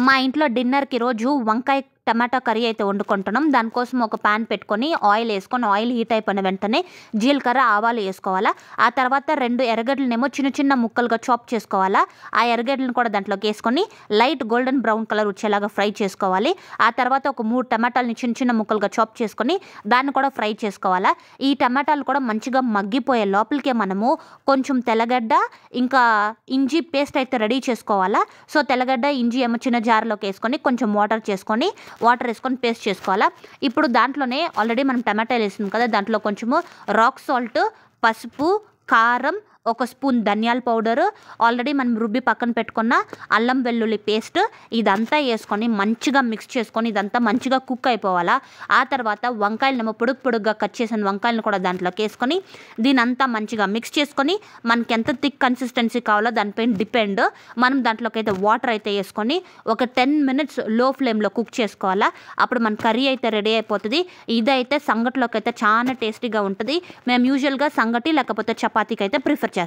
మా ఇంట్లో డిన్నర్‌కి రోజు వంకాయ టమాటా కర్రీ అయితే వండుకుంటున్నాం. దానికోసం ఒక పాన్ పెట్టుకొని ఆయిల్ ఏసుకొని ఆయిల్ హీట్ అయిపోయిన వెంటనే జీలకర్ర, ఆవాలు ఏసుకోవాలా. ఆ తర్వాత 2 ఎర్రగడ్డలనేమో చిన్న చిన్న ముక్కలుగా చాప్ చేసుకోవాలా. ఆ ఎర్రగడ్డలను కూడా దాంట్లోకి ఏసుకొని లైట్ గోల్డెన్ బ్రౌన్ కలర్ వచ్చేలాగా ఫ్రై చేసుకోవాలి. ఆ తర్వాత ఒక 3 టమాటాలని చిన్న చిన్న ముక్కలుగా చాప్ చేసుకొని దాన్ని కూడా ఫ్రై చేసుకోవాలా. ఈ టమాటాలు కూడా మంచిగా మగ్గిపోయే లోపలికే మనము కొంచెం తెల్లగడ్డ, ఇంకా ఇంజి పేస్ట్ అయితే రెడీ చేసుకోవాలా. సో, తెల్లగడ్డ, ఇంజి ఏమో చిన్న జార్‌లోకి ఏసుకొని కొంచెం వాటర్ వేసుకొని పేస్ట్ చేసుకోవాలా. ఇప్పుడు దాంట్లోనే ఆల్రెడీ మనం టమాటాలు వేసాం కదా, దాంట్లో కొంచెము రాక్ సాల్ట్, పసుపు, కారం, ఒక స్పూన్ ధనియాల పౌడరు, ఆల్రెడీ మనం రుబ్బి పక్కన పెట్టుకున్న అల్లం వెల్లుల్లి పేస్ట్ ఇదంతా వేసుకొని మంచిగా మిక్స్ చేసుకొని ఇదంతా మంచిగా కుక్ అయిపోవాలా. ఆ తర్వాత వంకాయలనేమో పొడుగ్గా కట్ చేసిన వంకాయలను కూడా దాంట్లోకి వేసుకొని దీనంతా మంచిగా మిక్స్ చేసుకొని మనకి ఎంత థిక్ కన్సిస్టెన్సీ కావాలో దానిపైన డిపెండ్. మనం దాంట్లోకి అయితే వాటర్ అయితే వేసుకొని ఒక 10 మినిట్స్ లో ఫ్లేమ్లో కుక్ చేసుకోవాలా. అప్పుడు మన కర్రీ అయితే రెడీ అయిపోతుంది. ఇదైతే సంగటిలోకి అయితే చాలా టేస్టీగా ఉంటుంది. మేము యూజువల్గా సంగటి లేకపోతే చపాతీకి అయితే ప్రిఫర్ చేస్తాం.